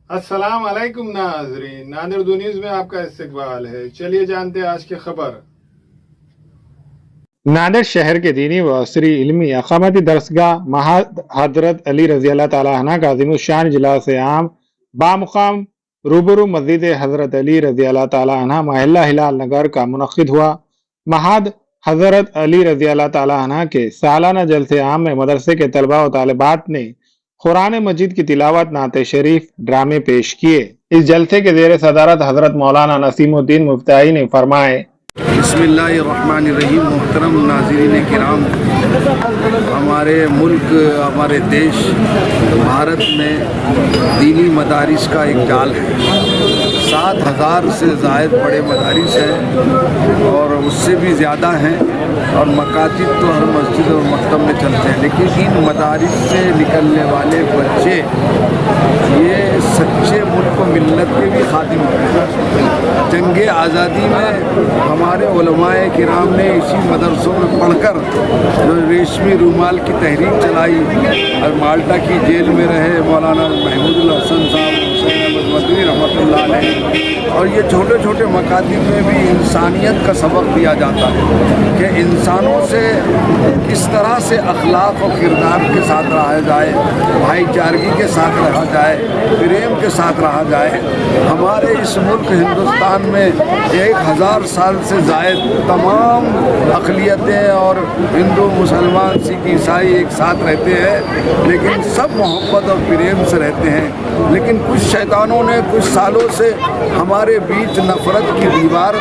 अस्सलाम वालेकुम नाज़रीन, नादिर दो न्यूज़ में आपका इस्तकबाल है। चलिए जानते हैं आज की खबर। नादिर शहर के दीनी व असरी इल्मी अकामती दरसगाह महाद हजरत अली रज़ी अल्लाह तआला अन्हु का अज़ीमुश्शान इजलास आम बामुकाम रूबरू मस्जिद हजरत अली रज़ी अल्लाह तआला अन्हु महल्ला हिलाल नगर का मुनक्किद हुआ। महाद हजरत अली रज़ी अल्लाह तआला अन्हु के सालाना जलसे आम में मदरसे के तलबा व तालिबात ने कुरान मजीद की तिलावत, नाते शरीफ, ड्रामे पेश किए। इस जलसे के जेर सदारत हजरत मौलाना नसीमुद्दीन मुफ्ताई ने फरमाए, बिस्मिल्लाहिर्रहमानिर्रहीम। मोहतरम नाज़रीन किराम, हमारे मुल्क, हमारे देश भारत में दीनी मदारिस का एक जाल है। 7,000 से ज़ायद बड़े मदारिस हैं और उससे भी ज़्यादा हैं, और मकातिब तो हर मस्जिद और मकतब में चलते हैं। लेकिन इन मदारिस से निकलने वाले बच्चे ये सच्चे मुल्क मिल्लत के भी खादिम होते हैं। जंगे आज़ादी में हमारे उलमाए किराम ने इसी मदरसों में पढ़कर जो रेशमी रूमाल की तहरीक चलाई और माल्टा की जेल में रहे मौलाना महमूदुल हसन साहब, हुसैन अहमद मदनी रहमतुल्लाह अलैह, और ये छोटे छोटे मकातिब में भी इंसानियत का सबक दिया जाता है कि इंसानों से किस तरह से अखलाक और किरदार के साथ रहा जाए, भाईचारगी के साथ रहा जाए, प्रेम के साथ रहा जाए। हमारे इस मुल्क हिंदुस्तान में 1000 साल से ज़ायद तमाम अक़लियतें और हिंदू, मुसलमान, सिख, ईसाई एक साथ रहते हैं, लेकिन सब मोहब्बत और प्रेम से रहते हैं। लेकिन कुछ शैतानों ने कुछ सालों से हमारे बीच नफ़रत की दीवार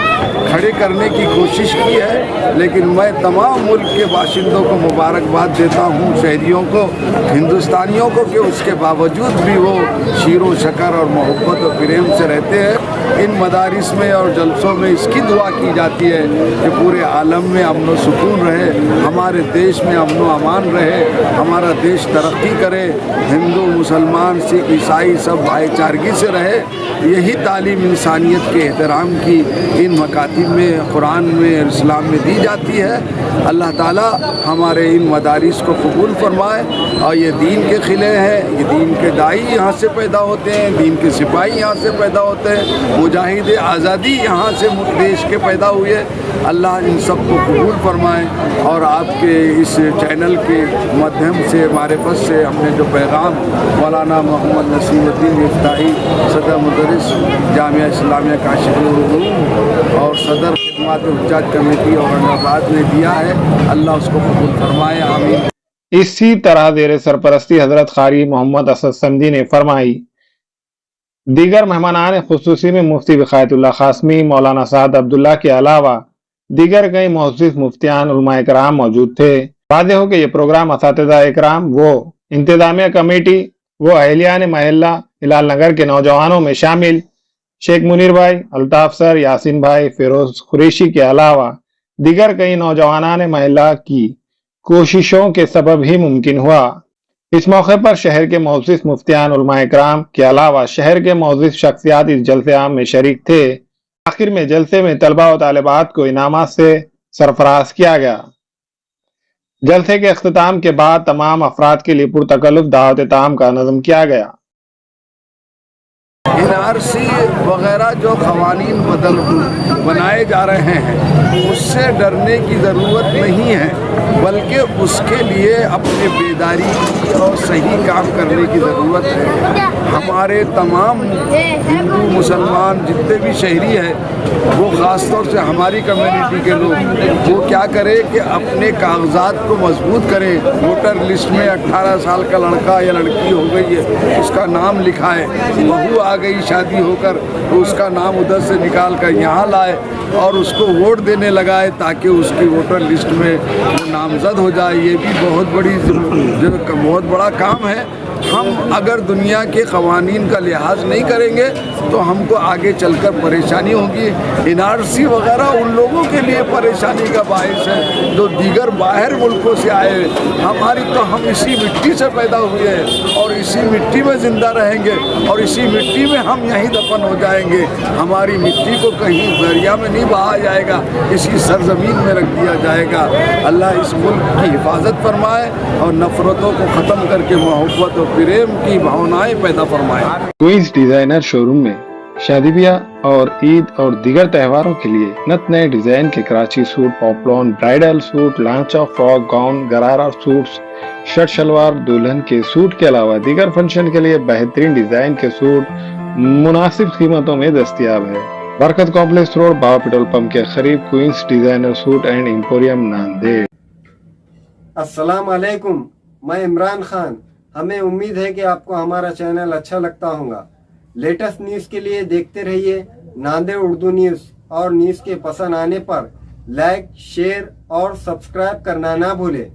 खड़े करने की कोशिश की है। लेकिन मैं तमाम मुल्क के बाशिंदों को मुबारकबाद देता हूँ, शहरियों को, हिंदुस्तानियों को, कि उसके बावजूद भी वो शीरो शकर और मोहब्बत और प्रेम से रहते हैं। इन मदारिस में और जलसों में इसकी दुआ की जाती है कि पूरे आलम में अमन व सुकून रहे, हमारे देश में अमन व अमान रहे, हमारा देश तरक्की करे, हिंदू, मुसलमान, सिख, ईसाई सब भाईचारगी से रहे। यही तालीम इंसानियत के एहतराम की इन मकातिब में, कुरान में, इस्लाम में दी जाती है। अल्लाह ताला हमारे इन मदारिस को कबूल फरमाए। और ये दीन के खिले हैं, ये दीन के दाई यहाँ से पैदा होते हैं, दीन के सिपाही यहाँ से पैदा होते हैं, मुजाहिद आज़ादी यहाँ से देश के पैदा हुए। अल्लाह इन सब को कबूल फरमाए। और आपके इस चैनल के माध्यम से, मारिफत से हमने जो पैगाम मौलाना मोहम्मद नसीमुद्दीन मुफ्ताई, सदर मुदर्रिस जामिया इस्लामिया काशिफुल उलूम और सदर खिदमत हुज्जात कमेटी औरंगाबाद ने दिया है, अल्लाह उसको कबूल फरमाए, आमीन। इसी तरह जेर सरपरस्ती हजरत कारी मोहम्मद असद समदी ने फरमाई। दीगर मेहमानान खुसूसी में मुफ्ती विखायतुल्लाह खासमी, मौलाना साद अब्दुल्ला के अलावा दीगर कई मुअज़्ज़िज़ मुफ्तियान, उलमाए किराम मौजूद थे। वाज़ेह हो कि ये प्रोग्राम असातिज़ा इकराम, वो इंतज़ामिया कमेटी, वो अहलियान महल्ला हिलाल नगर के नौजवानों में शामिल शेख मुनीर भाई, अल्ताफ सर, यासीन भाई, फिरोज कुरैशी के अलावा दीगर कई नौजवानान महल्ला की कोशिशों के सबब ही मुमकिन हुआ। इस मौके पर शहर के मुअज़्ज़िज़ मुफ्तियान, उलमाए किराम के अलावा शहर के मुअज़्ज़िज़ शख्सियात इस जलसे आम में शरीक थे। आखिर में जलसे में तलबा व तालिबात को इनामात से सरफराज किया गया। जलसे के इख्तिताम के बाद तमाम अफराद के लिए पुरतकल्लुफ़ दावत ताम का नज़्म किया गया। NRC वगैरह जो क़वानीन बनाए जा रहे हैं, उससे डरने की ज़रूरत नहीं है, बल्कि उसके लिए अपने बेदारी और सही काम करने की ज़रूरत है। हमारे तमाम हिंदू, मुसलमान जितने भी शहरी हैं, वो ख़ास तौर से हमारी कम्युनिटी के लोग, वो क्या करें कि अपने कागजात को मजबूत करें। वोटर लिस्ट में 18 साल का लड़का या लड़की हो गई है, उसका नाम लिखा है, बहू आ गई शादी होकर, तो उसका नाम उधर से निकाल कर यहाँ लाए और उसको वोट देने लगाए, ताकि उसकी वोटर लिस्ट में वो नामजद हो जाए। ये भी बहुत बड़ा काम है। हम अगर दुनिया के क़वानीन का लिहाज नहीं करेंगे तो हमको आगे चलकर परेशानी होगी। NRC वगैरह उन लोगों के लिए परेशानी का बायस है जो दीगर बाहर मुल्कों से आए। हमारी तो हम इसी मिट्टी से पैदा हुए हैं और इसी मिट्टी में ज़िंदा रहेंगे और इसी मिट्टी में हम यहीं दफन हो जाएंगे। हमारी मिट्टी को कहीं दरिया में नहीं बहा जाएगा, इसी सरजमीन में रख दिया जाएगा। अल्लाह इस मुल्क की हिफाजत फरमाए और नफ़रतों को ख़त्म करके मोहब्बत और प्रेम की भावनाएं पैदा फरमाए। क्वींस डिजाइनर शोरूम में शादी ब्याह और ईद और दीगर त्योहारों के लिए नत नए डिजाइन के Karachi suit, poplin, bridal suit, लांचा, फ्रॉक, गाउन, गरारा सूट्स, शर्ट शलवार, दुल्हन के सूट के अलावा दीगर फंक्शन के लिए बेहतरीन डिजाइन के सूट मुनासिब कीमतों में दस्तयाब है। Barkat complex road, Baba petrol pump के करीब, queens designer suit and emporium, Nanded. अस्सलाम वालेकुम, मैं इमरान खान। हमें उम्मीद है कि आपको हमारा चैनल अच्छा लगता होगा। लेटेस्ट न्यूज़ के लिए देखते रहिए नांदेड़ उर्दू न्यूज़, और न्यूज़ के पसंद आने पर लाइक, शेयर और सब्सक्राइब करना ना भूलें।